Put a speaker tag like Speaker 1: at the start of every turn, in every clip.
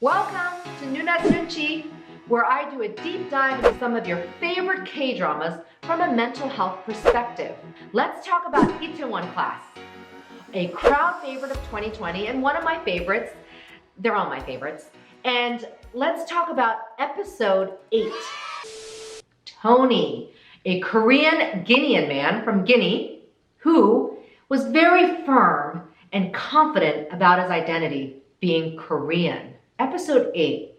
Speaker 1: Welcome to Nuna's Nunchi, where I do a deep dive into some of your favorite K-dramas from a mental health perspective. Let's talk about Itaewon Class, a crowd favorite of 2020 and one of my favorites. They're all my favorites. And let's talk about episode 8. Tony, a Korean Guinean man from Guinea who was very firm and confident about his identity being Korean. Episode 8,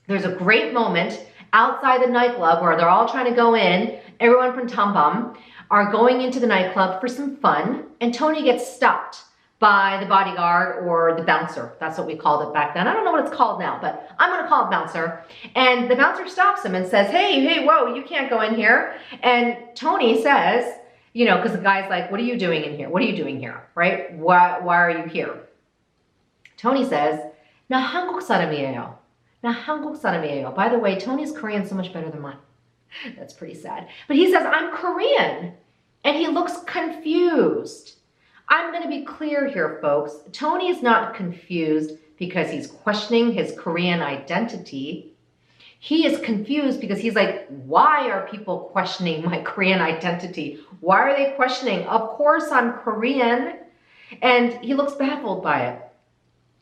Speaker 1: there's a great moment outside the nightclub where they're all trying to go in. Everyone from Tombam are going into the nightclub for some fun, and Tony gets stopped by the bodyguard or the bouncer. That's what we called it back then. I don't know what it's called now, but I'm going to call it bouncer. And the bouncer stops him and says, hey, whoa, you can't go in here. And Tony says, because the guy's like, what are you doing in here? What are you doing here, right? Why are you here? Tony says, 나 한국 사람이에요. 나 한국 사람이에요. By the way, Tony's Korean so much better than mine. That's pretty sad. But he says, I'm Korean. And he looks confused. I'm going to be clear here, folks. Tony is not confused because he's questioning his Korean identity. He is confused because he's like, why are people questioning my Korean identity? Why are they questioning? Of course I'm Korean. And he looks baffled by it.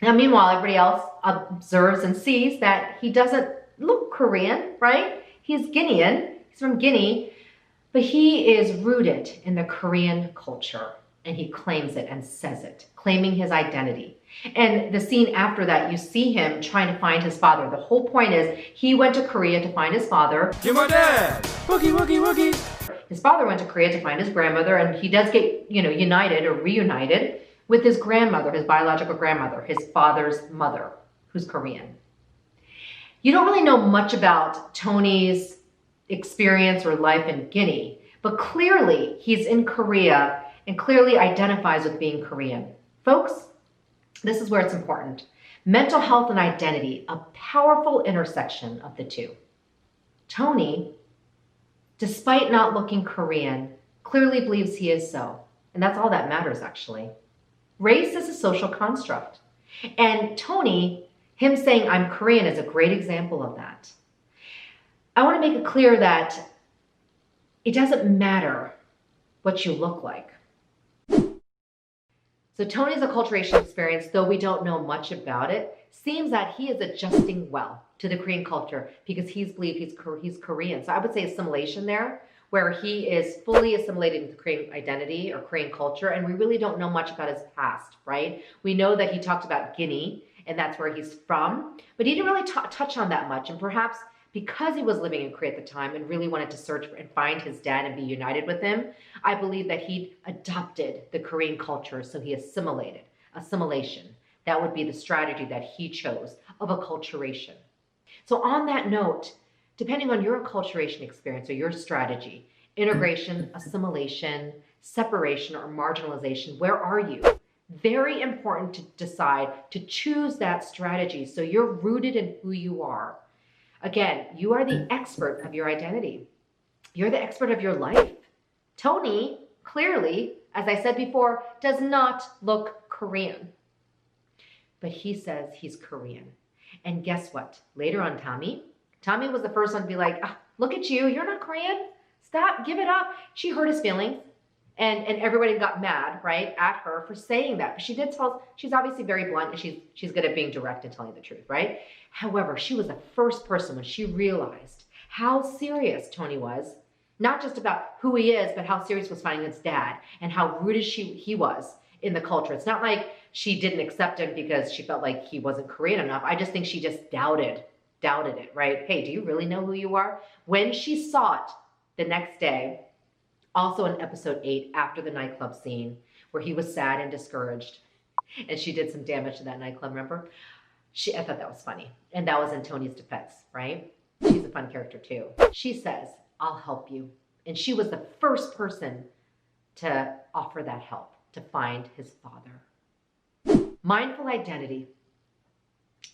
Speaker 1: Now, meanwhile, everybody else observes and sees that he doesn't look Korean, right? He's Guinean. He's from Guinea. But he is rooted in the Korean culture. And he claims it and says it, claiming his identity. And the scene after that, you see him trying to find his father. The whole point is he went to Korea to find his father.
Speaker 2: You're my dad! Wookie, wookie, wookie!
Speaker 1: His father went to Korea to find his grandmother, and he does get, united or reunited with his grandmother, his biological grandmother, his father's mother, who's Korean. You don't really know much about Tony's experience or life in Guinea, but clearly he's in Korea and clearly identifies with being Korean. Folks, this is where it's important. Mental health and identity, a powerful intersection of the two. Tony, despite not looking Korean, clearly believes he is so. And that's all that matters, actually. Race is a social construct. And Tony, him saying I'm Korean, is a great example of that. I want to make it clear that it doesn't matter what you look like. So Tony's acculturation experience, though we don't know much about it, seems that he is adjusting well to the Korean culture because he's Korean. So I would say assimilation there, where he is fully assimilated into Korean identity or Korean culture, and we really don't know much about his past, right? We know that he talked about Guinea, and that's where he's from, but he didn't really touch on that much, and perhaps because he was living in Korea at the time and really wanted to search and find his dad and be united with him, I believe that he adopted the Korean culture, so he assimilated. Assimilation. That would be the strategy that he chose of acculturation. So on that note, depending on your acculturation experience or your strategy, integration, assimilation, separation, or marginalization, where are you? Very important to decide to choose that strategy so you're rooted in who you are. Again, you are the expert of your identity. You're the expert of your life. Tony, clearly, as I said before, does not look Korean. But he says he's Korean. And guess what? Later on, Tommy was the first one to be like, look at you, you're not Korean. Stop, give it up. She hurt his feelings. And everybody got mad, right, at her for saying that. But she did she's obviously very blunt, and she's good at being direct and telling the truth, right? However, she was the first person when she realized how serious Tony was, not just about who he is, but how serious was finding his dad and how rooted he was in the culture. It's not like she didn't accept him because she felt like he wasn't Korean enough. I just think she just doubted it, right? Hey, do you really know who you are? When she saw it the next day, also in episode 8, after the nightclub scene, where he was sad and discouraged, and she did some damage to that nightclub, remember? I thought that was funny. And that was in Tony's defense, right? She's a fun character too. She says, I'll help you. And she was the first person to offer that help, to find his father. Mindful identity.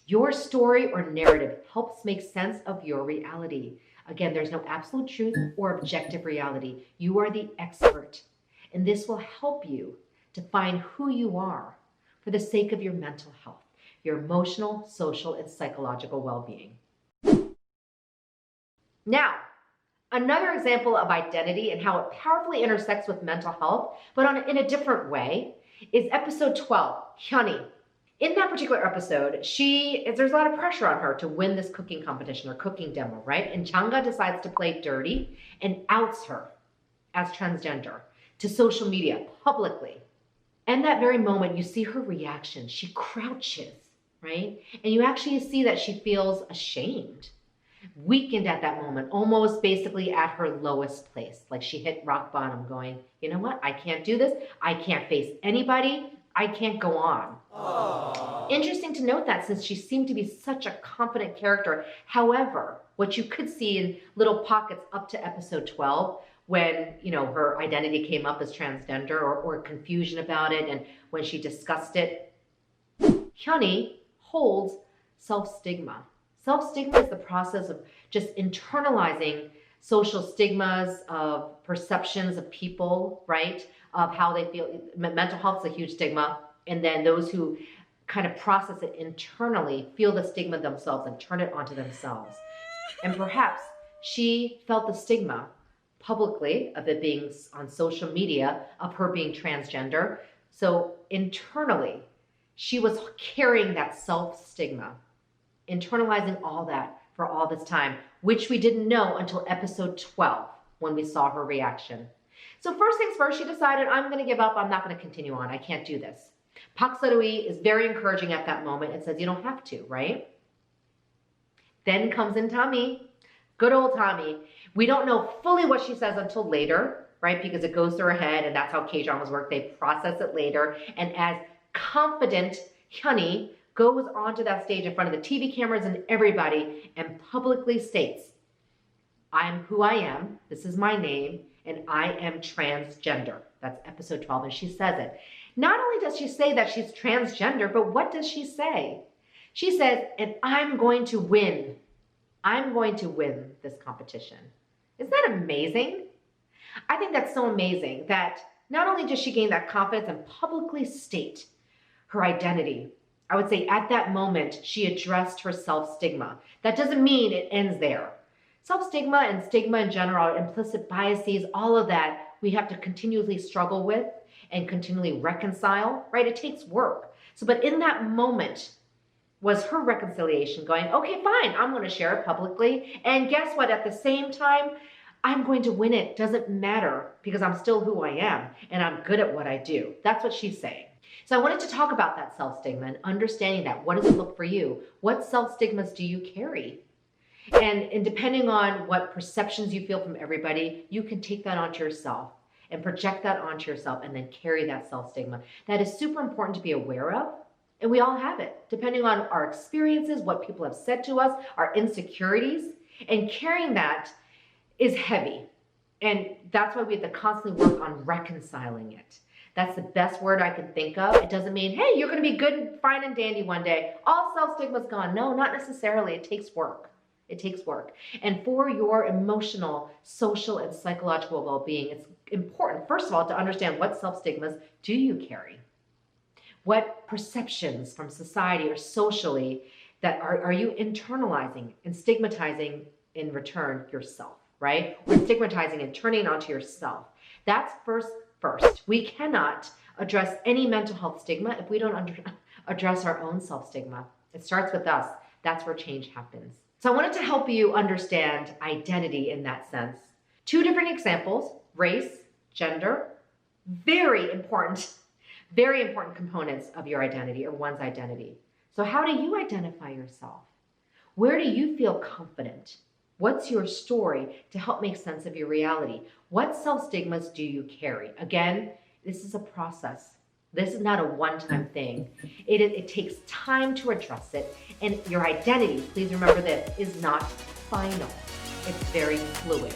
Speaker 1: Your story or narrative helps make sense of your reality. Again, there's no absolute truth or objective reality. You are the expert. And this will help you to find who you are for the sake of your mental health. your emotional, social, and psychological well-being. Now, another example of identity and how it powerfully intersects with mental health, but in a different way, is episode 12, Hyuni. In that particular episode, there's a lot of pressure on her to win this cooking competition or cooking demo, right? And Changga decides to play dirty and outs her as transgender to social media publicly. And that very moment, you see her reaction. She crouches, right? And you actually see that she feels ashamed, weakened at that moment, almost basically at her lowest place. Like she hit rock bottom going, you know what? I can't do this. I can't face anybody. I can't go on. Aww. Interesting to note that since she seemed to be such a confident character. However, what you could see in little pockets up to episode 12, when her identity came up as transgender or confusion about it, and when she discussed it, Hyuni holds self-stigma. Self-stigma is the process of just internalizing social stigmas, of perceptions of people, right? Of how they feel. Mental health is a huge stigma. And then those who kind of process it internally feel the stigma themselves and turn it onto themselves. And perhaps she felt the stigma publicly of it being on social media, of her being transgender. So internally, she was carrying that self-stigma, internalizing all that for all this time, which we didn't know until episode 12 when we saw her reaction. So first things first, she decided, I'm going to give up. I'm not going to continue on. I can't do this. Park Seo-doi is very encouraging at that moment and says, you don't have to, right? Then comes in Tommy, good old Tommy. We don't know fully what she says until later, right? Because it goes through her head, and that's how K-dramas work. They process it later. And as confident Hyuni goes onto that stage in front of the TV cameras and everybody and publicly states, I'm who I am, this is my name, and I am transgender. That's episode 12, and she says it. Not only does she say that she's transgender, but what does she say? She says, and I'm going to win. I'm going to win this competition. Isn't that amazing? I think that's so amazing that not only does she gain that confidence and publicly state her identity, I would say at that moment, she addressed her self-stigma. That doesn't mean it ends there. Self-stigma and stigma in general, implicit biases, all of that, we have to continually struggle with and continually reconcile, right? It takes work. But in that moment was her reconciliation going, okay, fine, I'm going to share it publicly. And guess what? At the same time, I'm going to win it. Doesn't matter because I'm still who I am and I'm good at what I do. That's what she's saying. So I wanted to talk about that self-stigma and understanding that. What does it look for you? What self-stigmas do you carry? And depending on what perceptions you feel from everybody, you can take that onto yourself and project that onto yourself and then carry that self-stigma. That is super important to be aware of. And we all have it, depending on our experiences, what people have said to us, our insecurities. And carrying that is heavy. And that's why we have to constantly work on reconciling it. That's the best word I can think of. It doesn't mean, hey, you're going to be good, fine, and dandy one day. All self-stigma's gone. No, not necessarily. It takes work. It takes work. And for your emotional, social, and psychological well-being, it's important, first of all, to understand what self-stigmas do you carry? What perceptions from society or socially that are you internalizing and stigmatizing in return yourself, right? Or stigmatizing and turning onto yourself. That's first. We cannot address any mental health stigma if we don't address our own self-stigma. It starts with us. That's where change happens. So I wanted to help you understand identity in that sense. Two different examples, race, gender, very important components of your identity or one's identity. So how do you identify yourself? Where do you feel confident? What's your story to help make sense of your reality? What self-stigmas do you carry? Again, this is a process. This is not a one-time thing. It takes time to address it. And your identity, please remember this, is not final. It's very fluid.